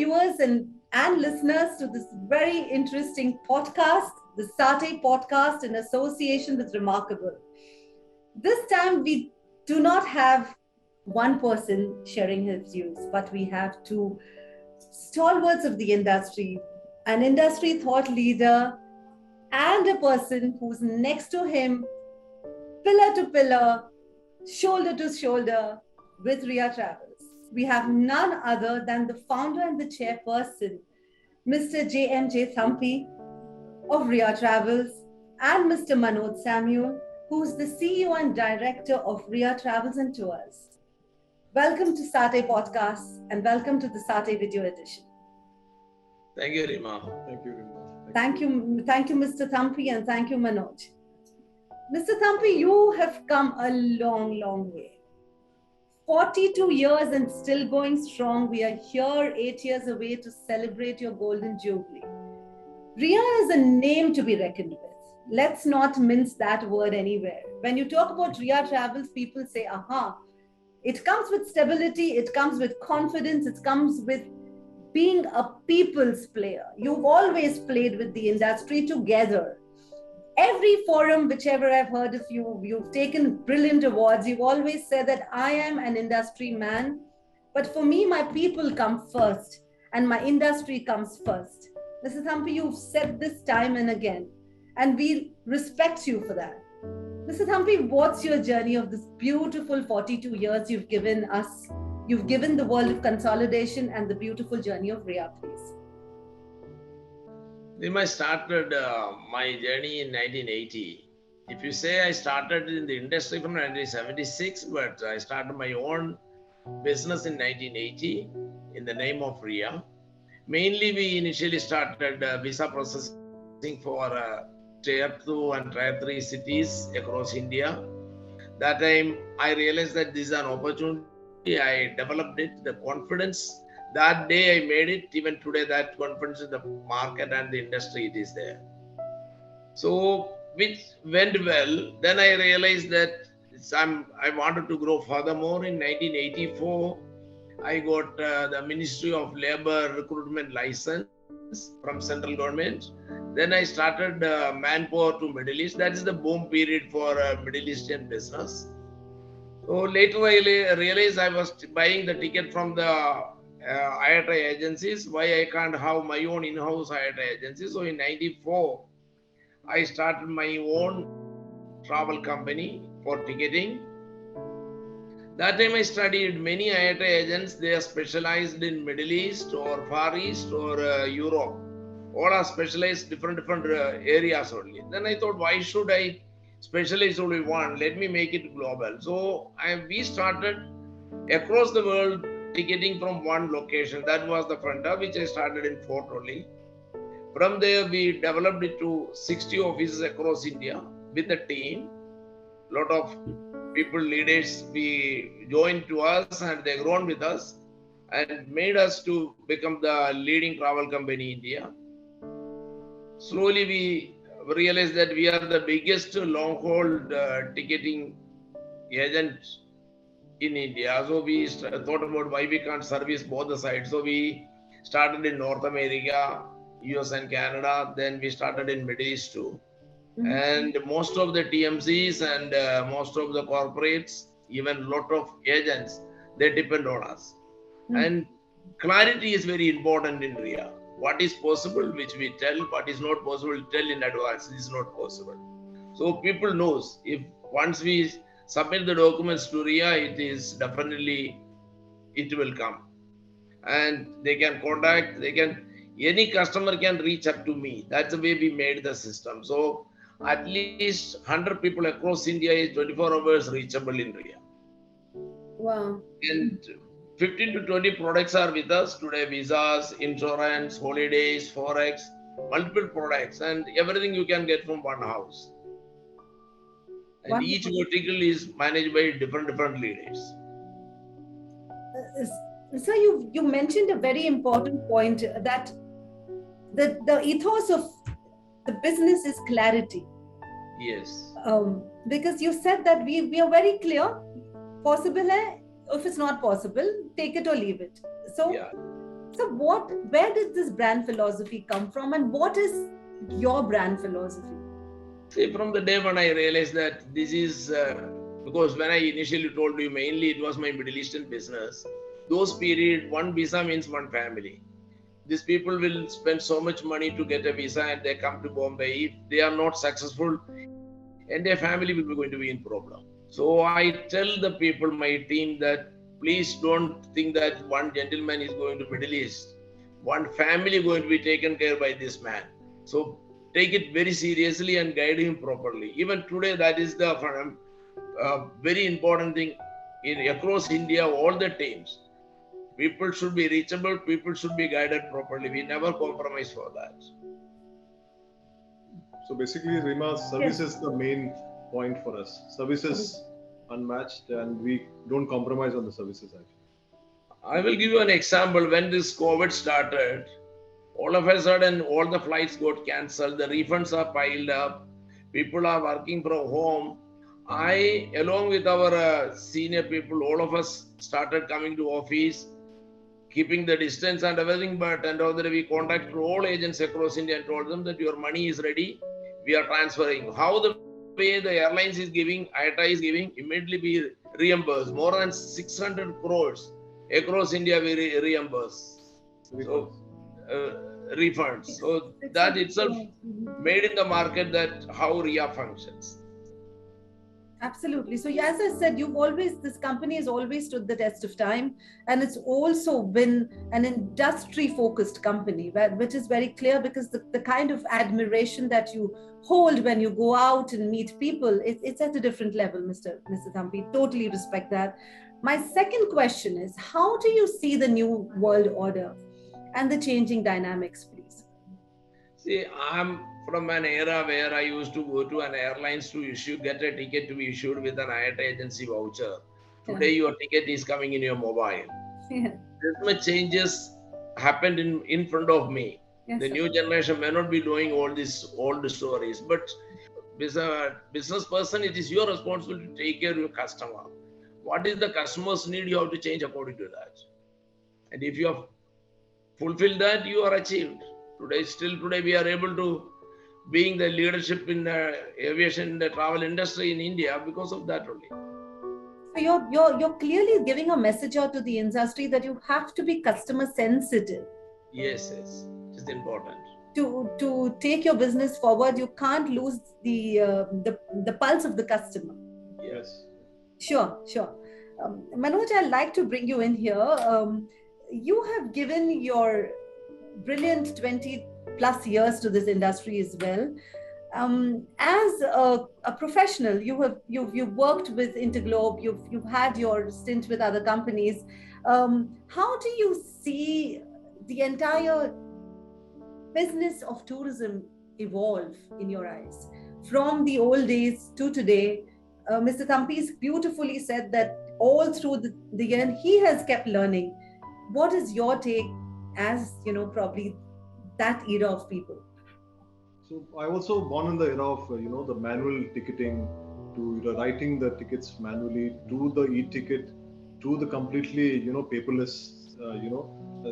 viewers and listeners to this very interesting podcast, the 𝐒𝐀𝐓𝐓𝐄 podcast in association with Reemarkabl. This time we do not have one person sharing his views, but we have two stalwarts of the industry, an industry thought leader and a person who's next to him, pillar to pillar, shoulder to shoulder with Riya Travels. We have none other than the founder and the chairperson, Mr. GMJ Thampy of Riya Travels, and Mr. Manoj Samuel, who's the CEO and director of Riya Travels and Tours. Welcome to 𝐒𝐀𝐓𝐓𝐄 podcast and welcome to the 𝐒𝐀𝐓𝐓𝐄 video edition. Thank you, Reema. Thank you, Reema. Thank you, Mr. Thampy, and thank you, Manoj. Mr. Thampy, you have come a long, long way. 42 years and still going strong. We are here 8 years away to celebrate your golden jubilee. Riya is a name to be reckoned with. Let's not mince that word anywhere. When you talk about Riya Travels, people say, aha, it comes with stability, it comes with confidence, it comes with being a people's player. You've always played with the industry together. Every forum, whichever I've heard of you, you've taken brilliant awards. You've always said that I am an industry man, but for me, my people come first and my industry comes first. Mr. Thampy, you've said this time and again, and we respect you for that. Mr. Thampy, what's your journey of this beautiful 42 years you've given us? You've given the world of consolidation and the beautiful journey of Riya, please. Reema, I started my journey in 1980. If you say I started in the industry from 1976, but I started my own business in 1980 in the name of Riya. Mainly, we initially started visa processing for Tier 2 and Tier 3 cities across India. That time, I realized that this is an opportunity. I developed it, the confidence. That day I made it. Even today, that confidence in the market and the industry, it is there. So, which went well. Then I realized that I wanted to grow furthermore. In 1984, I got the Ministry of Labour recruitment license from central government. Then I started manpower to Middle East. That is the boom period for Middle Eastern business. So later I realized I was buying the ticket from the IATA agencies. Why I can't have my own in-house IATA agency? So in 94, I started my own travel company for ticketing. That time I studied many IATA agents. They are specialized in Middle East or Far East or Europe. All are specialized different areas only. Then I thought, why should I specialize only one? Let me make it global. So we started across the world ticketing from one location. That was the front door, which I started in Fort only. From there, we developed it to 60 offices across India with a team. A lot of people, leaders, we joined to us and they grown with us and made us to become the leading travel company in India. Slowly, we realized that we are the biggest long-haul ticketing agent in India. So we thought about why we can't service both the sides. So we started in North America, US and Canada. Then we started in Middle East too. Mm-hmm. And most of the TMCs and most of the corporates, even a lot of agents, they depend on us. Mm-hmm. And clarity is very important in Riya. What is possible, which we tell, what is not possible, tell in advance, this is not possible. So people knows if once we submit the documents to Riya, it is definitely, it will come. And they can contact, any customer can reach up to me. That's the way we made the system. So at least 100 people across India is 24 hours reachable in Riya. Wow. And 15 to 20 products are with us today. Visas, insurance, holidays, forex, multiple products, and everything you can get from one house. And wonderful. Each vertical is managed by different leaders. So you mentioned a very important point that the ethos of the business is clarity. Yes. Because you said that we are very clear. Possible hai, if it's not possible, take it or leave it. So So where did this brand philosophy come from, and what is your brand philosophy? See, from the day when I realized that this is, because when I initially told you, mainly it was my Middle Eastern business. Those period, one visa means one family. These people will spend so much money to get a visa and they come to Bombay. If they are not successful, and their family will be going to be in problem. So I tell the people, my team, that please don't think that one gentleman is going to Middle East. One family going to be taken care by this man. So take it very seriously and guide him properly. Even today, that is the very important thing in across India, all the teams. People should be reachable, people should be guided properly. We never compromise for that. So basically, Reema, service is the main point for us. Service is unmatched and we don't compromise on the services actually. I will give you an example. When this COVID started, all of a sudden, all the flights got cancelled. The refunds are piled up. People are working from home. I, along with our senior people, all of us started coming to office, keeping the distance and everything. But end of the day, we contacted all agents across India and told them that your money is ready. We are transferring. How the way the airlines is giving, IATA is giving, immediately we reimburse. More than 600 crores across India we reimburse. So, refunds. So that itself made in the market that how Riya functions. Absolutely. So as I said, this company has always stood the test of time, and it's also been an industry focused company, which is very clear because the kind of admiration that you hold when you go out and meet people, it's at a different level, Mr. Thampy. Totally respect that. My second question is, how do you see the new world order and the changing dynamics, please? See, I'm from an era where I used to go to an airlines to get a ticket to be issued with an IATA agency voucher. Today, your ticket is coming in your mobile. Yeah. This much changes happened in front of me. Yes, the new generation may not be knowing all these old stories, but as a business person, it is your responsibility to take care of your customer. What is the customer's need? You have to change according to that. And if you have fulfilled that, you are achieved. Today, we are able to being the leadership in the aviation, the travel industry in India because of that only. So you're clearly giving a message out to the industry that you have to be customer sensitive. Yes, it's important. To take your business forward, you can't lose the pulse of the customer. Yes. Sure. Manoj, I'd like to bring you in here. You have given your brilliant 20 plus years to this industry as well. As a professional, you've worked with Interglobe, you've had your stint with other companies. How do you see the entire business of tourism evolve in your eyes from the old days to today? Mr. Thampy beautifully said that all through the year he has kept learning. What is your take as, probably that era of people? So I also born in the era of the manual ticketing, to writing the tickets manually, to the e-ticket, to the completely paperless.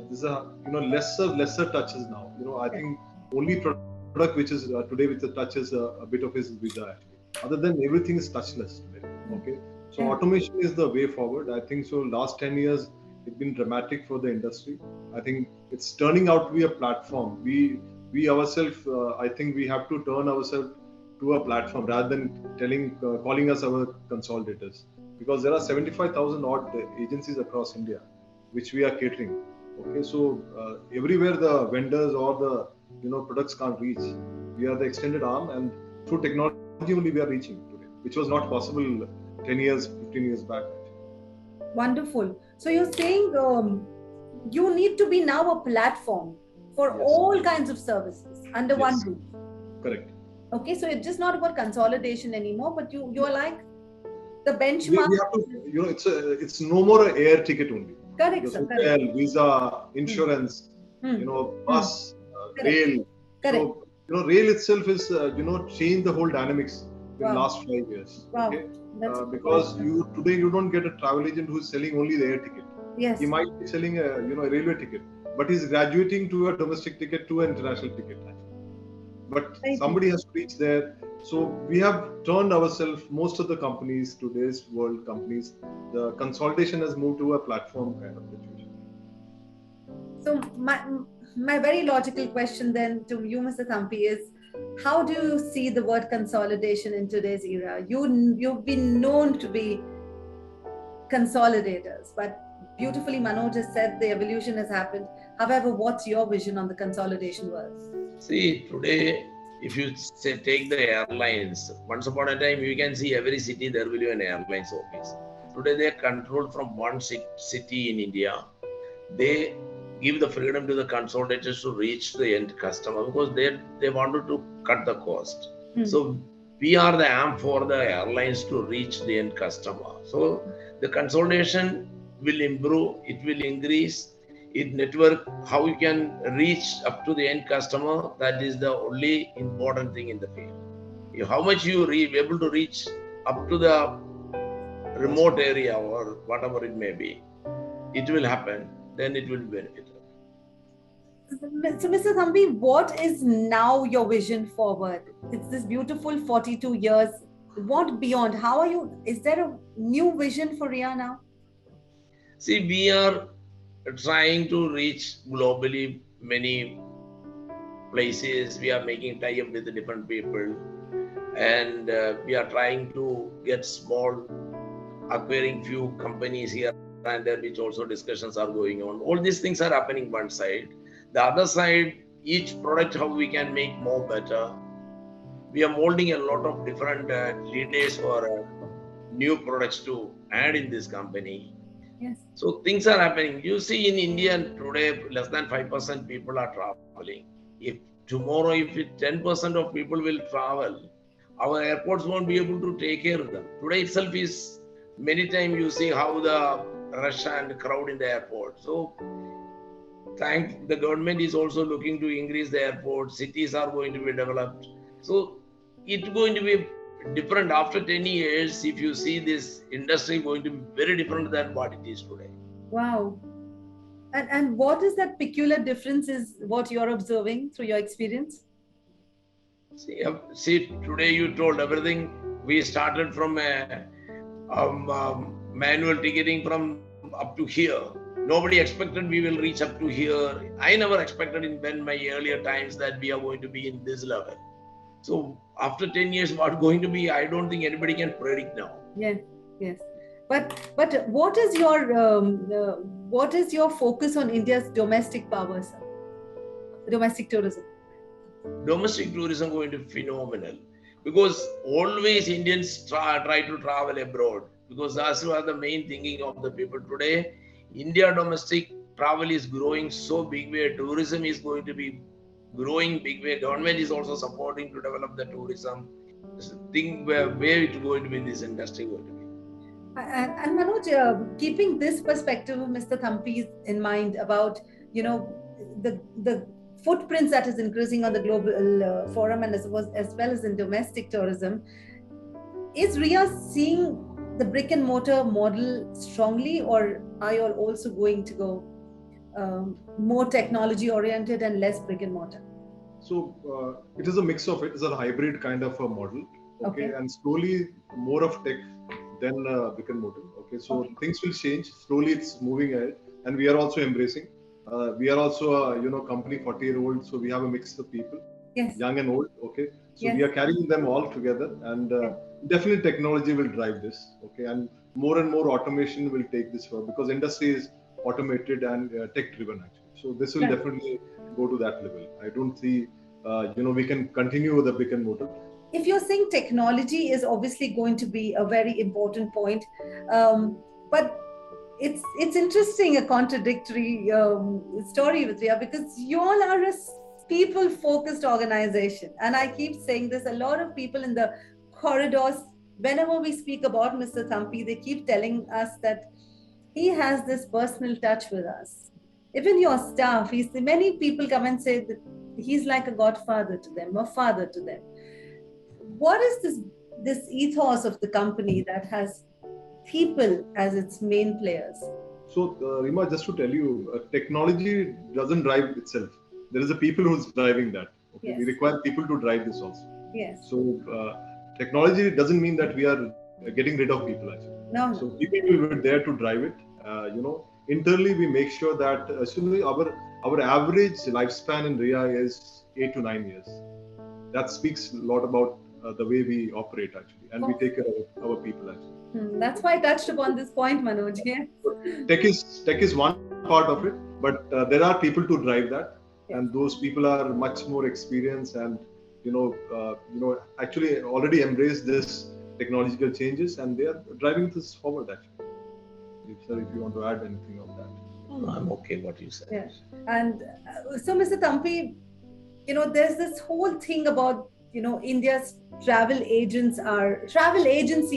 These are lesser touches now. I think only product which is today with the touch is a bit of his visa actually. Other than everything is touchless today. Okay, so automation is the way forward. I think so. Last 10 years, it's been dramatic for the industry. I think it's turning out to be a platform. We ourselves, I think we have to turn ourselves to a platform rather than calling us our consolidators, because there are 75,000 odd agencies across India, which we are catering. Okay, so everywhere the vendors or the products can't reach, we are the extended arm, and through technology only we are reaching today, which was not possible 10 years, 15 years back. Wonderful. So you're saying you need to be now a platform for all kinds of services under one roof. Correct. Okay, so it's just not about consolidation anymore, but you're like the benchmark. We have to, it's no more an air ticket only. Correct. Hotel, visa, insurance, bus, rail. Correct. So rail itself is changed the whole dynamics in the last 5 years. Wow. Okay? Because today you don't get a travel agent who is selling only the air ticket. Yes. He might be selling a railway ticket. but he's graduating to a domestic ticket to an international ticket. But somebody has to reach there. So we have turned ourselves, most of the companies, today's world companies, the consolidation has moved to a platform kind of situation. So my very logical question then to you, Mr. Thampy, is how do you see the word consolidation in today's era? You've been known to be consolidators, but beautifully Manoj has said the evolution has happened. However, what's your vision on the consolidation world? See, today, if you say, take the airlines, once upon a time, you can see every city there will be an airlines office. Today, they are controlled from one city in India. They give the freedom to the consolidators to reach the end customer because they wanted to cut the cost. So we are the arm for the airlines to reach the end customer. So the consolidation will improve, it will increase. It network, how you can reach up to the end customer, that is the only important thing in the field. How much you be able to reach up to the remote area or whatever it may be, it will happen, then it will benefit. So Mr. Thampy, what is now your vision forward? It's this beautiful 42 years. What beyond? How are you? Is there a new vision for Riya now? See, we are trying to reach globally many places. We are making tie-up with the different people, and we are trying to get small, acquiring few companies here and there, which also discussions are going on. All these things are happening one side. The other side, each product, how we can make more better. We are molding a lot of different leaders for new products to add in this company. Yes. So things are happening. You see in India today, less than 5% people are traveling. If tomorrow, if 10% of people will travel, our airports won't be able to take care of them. Today itself is many times you see how the rush and crowd in the airport. So the government is also looking to increase the airport. Cities are going to be developed. So it's going to be different after 10 years. If you see this industry going to be very different than what it is today. Wow. And what is that peculiar difference is what you're observing through your experience? See, today you told everything. We started from a manual ticketing from up to here. Nobody expected we will reach up to here. I never expected in my earlier times that we are going to be in this level. So after 10 years, what's going to be, I don't think anybody can predict now. Yes. But what is your focus on India's domestic power, sir? Domestic tourism. Domestic tourism going to be phenomenal because always Indians try to travel abroad because that's what the main thinking of the people today. India domestic travel is growing so big way. Tourism is going to be growing big way. Government is also supporting to develop the tourism. Think where it's going to be, this industry going to be. And Manoj, keeping this perspective of Mr. Thampy in mind about the footprints that is increasing on the global forum and as well as in domestic tourism, is Riya seeing the brick and mortar model strongly, or are you also going to go more technology oriented and less brick and mortar? So it is a mix of it. It's a hybrid kind of a model. Okay. And slowly more of tech than brick and mortar. Okay. So things will change. Slowly it's moving ahead, and we are also embracing. We are also a company 40-year-old, so we have a mix of people, young and old. Okay. So we are carrying them all together, and definitely technology will drive this. Okay. And more automation will take this forward because industry is automated and tech driven actually. So this will definitely go to that level. I don't see we can continue with the brick and mortar. If you're saying technology is obviously going to be a very important point, but it's interesting, a contradictory story with Riya, because you all are a people-focused organization, and I keep saying this. A lot of people in the corridors, whenever we speak about Mr. Thampy, they keep telling us that he has this personal touch with us. Even your staff, many people come and say that he's like a godfather to them, a father to them. What is this ethos of the company that has people as its main players? So, Reema, just to tell you, technology doesn't drive itself. There is a people who's driving that. Okay, we Yes. require people to drive this also. Yes. So, technology doesn't mean that we are getting rid of people actually. No. So, people will be there to drive it. Internally we make sure that actually our average lifespan in Riya is 8 to 9 years. That speaks a lot about the way we operate actually, and we take care of our people actually. That's why I touched upon this point, Manoj. Yes. Tech is one part of it, but there are people to drive that, and those people are much more experienced and actually already embrace this technological changes, and they are driving this forward actually. Sir, if you want to add anything on that. No, I'm okay what you said. Yeah. And so, Mr. Thampy, there's this whole thing about, India's travel agency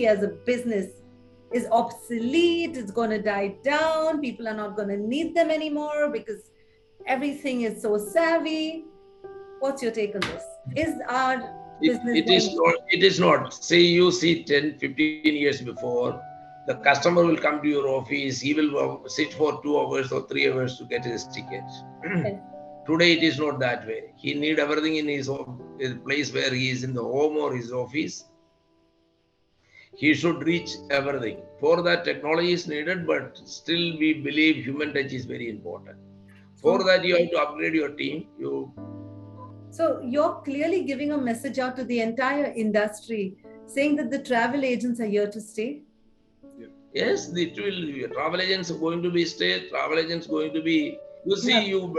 as a business is obsolete. It's going to die down. People are not going to need them anymore because everything is so savvy. What's your take on this? Is our business... It is not. Say you see 10, 15 years before, the customer will come to your office, he will sit for 2 hours or 3 hours to get his ticket. Okay. Today it is not that way. He need everything in his place where he is in the home or his office. He should reach everything. For that, technology is needed, but still we believe human touch is very important. For that, you have to upgrade your team. So you're clearly giving a message out to the entire industry, saying that the travel agents are here to stay. Yes, travel agents are going to be stay. Travel agents going to be. You see, you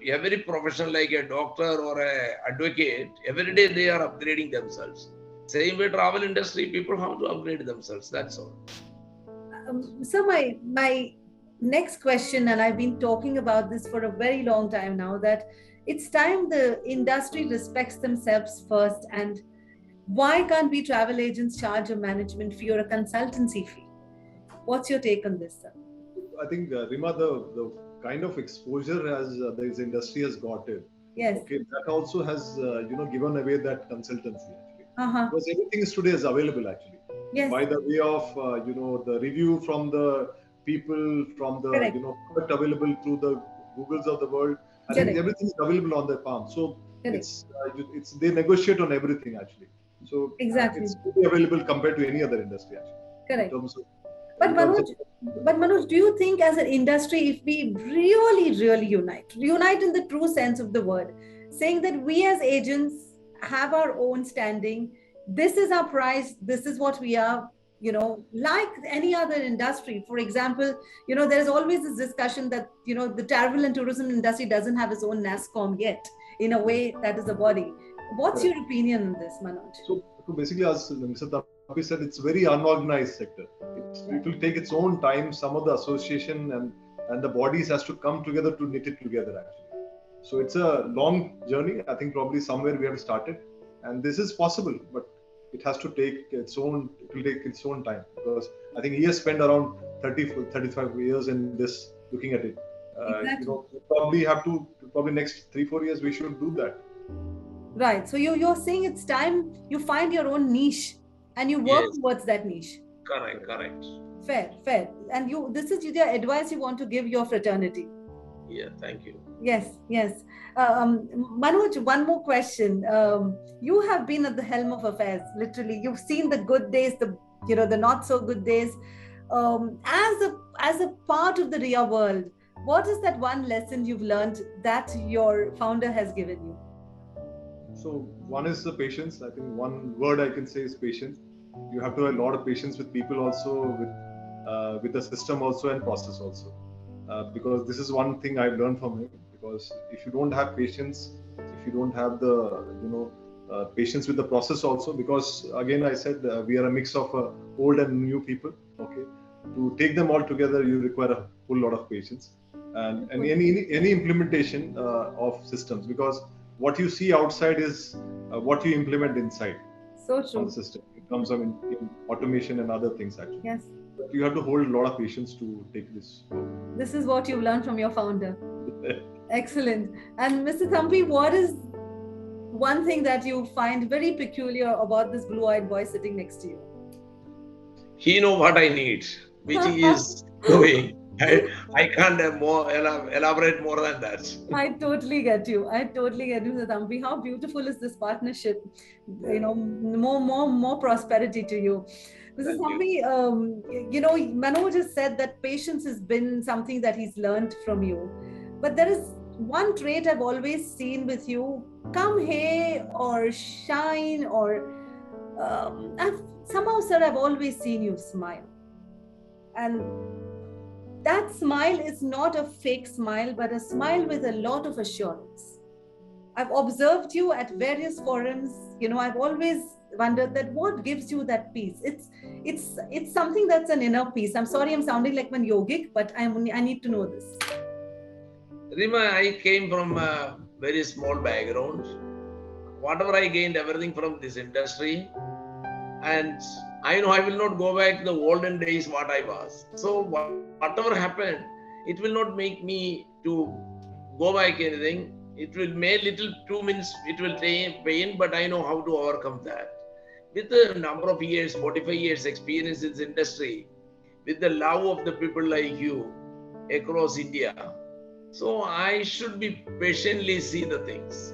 every profession like a doctor or a advocate. Every day they are upgrading themselves. Same way, travel industry people have to upgrade themselves. That's all. So my next question, and I've been talking about this for a very long time now, that it's time the industry respects themselves first. And why can't we travel agents charge a management fee or a consultancy fee? What's your take on this, sir? I think, Reema, the kind of exposure as this industry has got it. Yes. Okay, that also has given away that consultancy actually. Because everything is today is available actually. Yes. By the way of the review from the people, from the product available through the Googles of the world. I think everything is available on their palm. So it's they negotiate on everything actually. So exactly, it's really available compared to any other industry actually. Correct. But Manoj, do you think as an industry, if we really unite in the true sense of the word, saying that we as agents have our own standing, this is our price, this is what we are, like any other industry. For example, there's always this discussion that, the travel and tourism industry doesn't have its own NASSCOM yet, in a way that is a body. What's your opinion on this, Manoj? So basically, as Mr. Thampy said, it's very unorganized sector. It will take its own time. Some of the association and the bodies has to come together to knit it together actually. So it's a long journey. I think probably somewhere we have to start it, and this is possible, but it has to take its own. It will take its own time, because I think he has spent around 35 years in this, looking at it. Exactly. Probably next 3-4 years we should do that. Right. So you're saying it's time you find your own niche and you work towards that niche. Correct. Fair. And this is the advice you want to give your fraternity. Yeah, thank you. Yes. Manoj, one more question. You have been at the helm of affairs, literally. You've seen the good days, the not so good days. As a part of the Riya world, what is that one lesson you've learned that your founder has given you? So one is the patience. I think one word I can say is patience. You have to have a lot of patience with people also, with the system also and process also. Because this is one thing I've learned from him. Because if you don't have patience, if you don't have the patience with the process also, because again I said we are a mix of old and new people. Okay, to take them all together, you require a whole lot of patience and any implementation of systems, because what you see outside is what you implement inside. So true. On the system. It comes in automation and other things actually. Yes. But you have to hold a lot of patience to take this forward. This is what you've learned from your founder. Excellent. And Mr. Thampy, what is one thing that you find very peculiar about this blue-eyed boy sitting next to you? He knows what I need, which he is doing. I can't elaborate more than that. I totally get you. I totally get you, Mr. Thampy. How beautiful is this partnership? You know, more prosperity to you. Mr. Thank you. Thampy, you know, Manoj has said that patience has been something that he's learned from you. But there is one trait I've always seen with you: come here or shine, or somehow, sir, I've always seen you smile. And that smile is not a fake smile, but a smile with a lot of assurance. I've observed you at various forums. You know, I've always wondered that what gives you that peace. It's something that's an inner peace. I'm sorry, I'm sounding like one yogic, but I need to know this. Reema, I came from a very small background. Whatever I gained, everything from this industry. And I know I will not go back to the olden days what I was. So whatever happened, it will not make me to go back anything. It will make little 2 minutes, it will take pain, but I know how to overcome that. With a number of years, 45 years experience in this industry, with the love of the people like you across India. So I should be patiently see the things.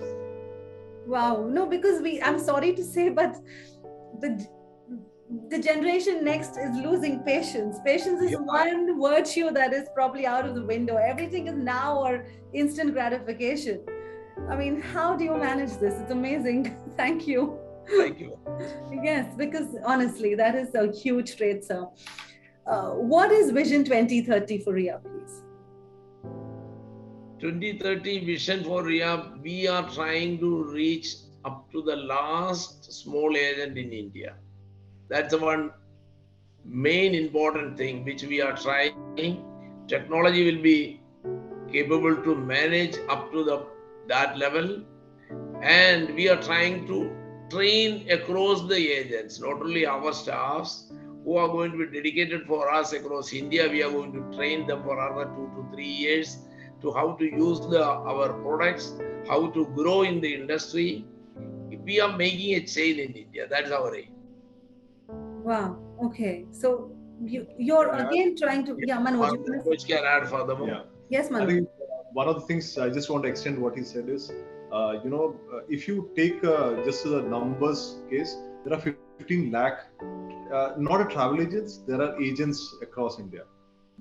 Wow. No, because I'm sorry to say, but the generation next is losing patience. Patience is one virtue that is probably out of the window. Everything is now or instant gratification. I mean, how do you manage this? It's amazing. Thank you. Thank you. Yes, because honestly, that is a huge trait, sir. What is Vision 2030 for Riya, please? 2030 vision for Riya, we are trying to reach up to the last small agent in India. That's the one main important thing which we are trying. Technology will be capable to manage up to that level, and we are trying to train across the agents, not only our staffs who are going to be dedicated for us across India. We are going to train them for another 2 to 3 years to how to use our products, how to grow in the industry. We are making a chain in India. That's our aim. Wow. Okay. So you're again trying to, Manoj. Which can add furthermore. Yeah. Yes, Manoj. I think one of the things I just want to extend what he said is, if you take just the numbers case, there are 15 lakh, not a travel agents, there are agents across India.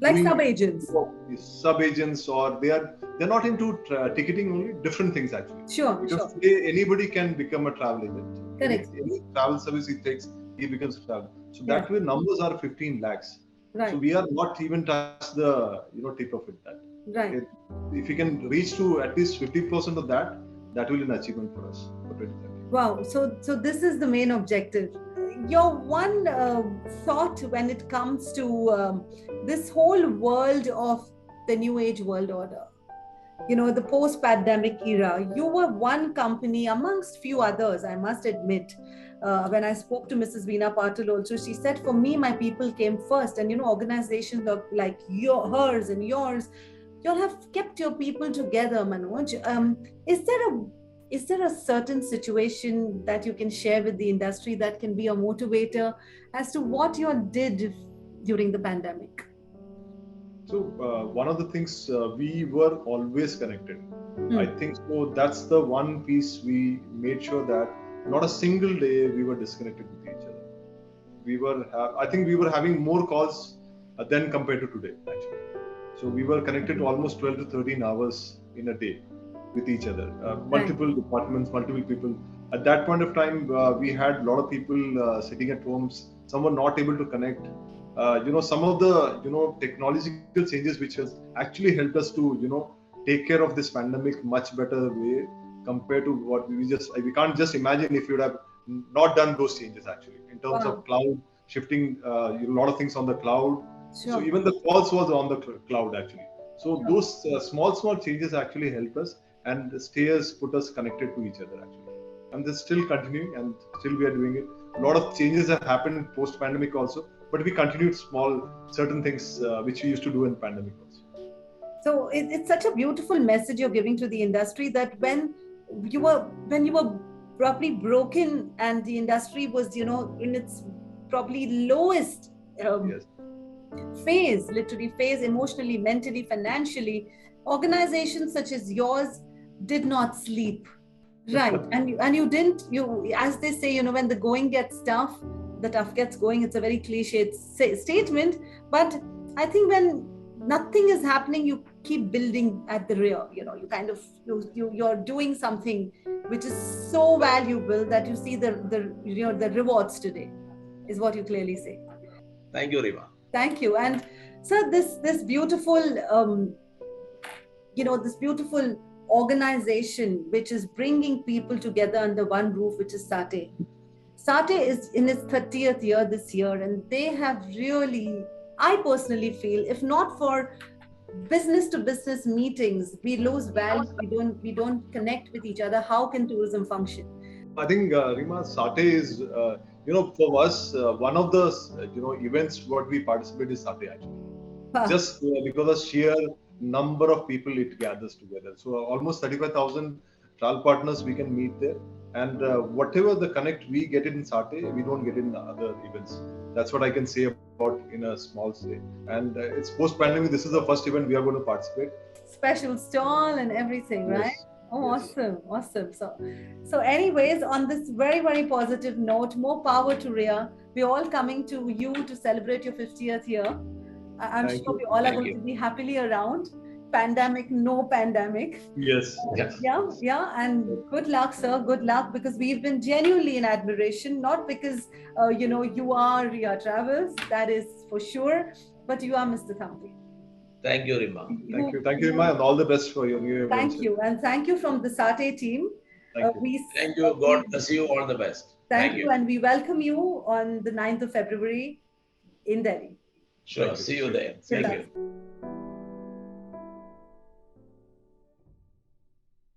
Like sub-agents. Sub-agents, or they're not into ticketing only, different things actually. Sure, because today anybody can become a travel agent. Correct. Any travel service he takes, he becomes a travel. So that way numbers are 15 lakhs. Right. So we are not even touched the tip of it. Right. If you can reach to at least 50% of that, that will be an achievement for us for 2030. Wow. So this is the main objective. Your one thought when it comes to this whole world of the new age world order, the post-pandemic era, you were one company amongst few others, I must admit. When I spoke to Mrs. Veena Patil also, she said, for me, my people came first. And, organizations like hers and yours, you'll have kept your people together, Manoj. Is there a certain situation that you can share with the industry that can be a motivator as to what you did during the pandemic? So one of the things, we were always connected. I think so. That's the one piece we made sure that not a single day we were disconnected with each other. I think we were having more calls than compared to today, actually. So we were connected to almost 12 to 13 hours in a day with each other, multiple departments, multiple people. At that point of time, we had a lot of people sitting at homes. Some were not able to connect. Some of the technological changes which has actually helped us to take care of this pandemic much better way compared to what we can't just imagine if you would have not done those changes actually in terms of cloud shifting, a lot of things on the cloud. Sure. So even the calls was on the cloud actually. So those small changes actually help us and put us connected to each other actually. And this still continuing and still we are doing it. A lot of changes have happened post pandemic also, but we continued certain things which we used to do in pandemic also. So it's such a beautiful message you're giving to the industry that when you were probably broken and the industry was in its probably lowest phase, literally phase, emotionally, mentally, financially, organizations such as yours did not sleep. Right. And you didn't, as they say, when the going gets tough, the tough gets going. It's a very cliched statement. But I think when nothing is happening, you keep building at the rear. You kind of, you're doing something which is so valuable that you see the rewards today, is what you clearly say. Thank you, Reema. Thank you. And sir, this beautiful, this beautiful organization which is bringing people together under one roof, which is 𝐤𝐲𝐻. 𝐤𝐲𝐻 is in its 30th year this year, and they have really, I personally feel, if not for business to business meetings, we lose value, we don't connect with each other. How can tourism function? I think, Reema, 𝐤𝐲𝐻 is, for us, one of the, events what we participate is 𝐤𝐲𝐻 actually. Just because of sheer number of people it gathers together. So almost 35,000 travel partners we can meet there. And whatever the connect we get in 𝐤𝐲𝐻, we don't get in other events. That's what I can say about in a small state. And it's post-pandemic, this is the first event we are going to participate. Special stall and everything, right? Yes. Oh, yes. Awesome. So anyways, on this very, very positive note, more power to Riya. We're all coming to you to celebrate your 50th year. I'm sure we all are going to be happily around. Pandemic, no pandemic. Yes. Yeah. And good luck, sir. Good luck, because we've been genuinely in admiration, not because, you are Riya Travels, that is for sure, but you are Mr. Thampy. Thank you, Reema. Thank you, Reema, and all the best for your new event. Thank you. And thank you from the 𝐤𝐲𝐻 team. Thank you. God bless you. All the best. Thank you. And we welcome you on the 9th of February in Delhi. Sure. See you there. Thank you.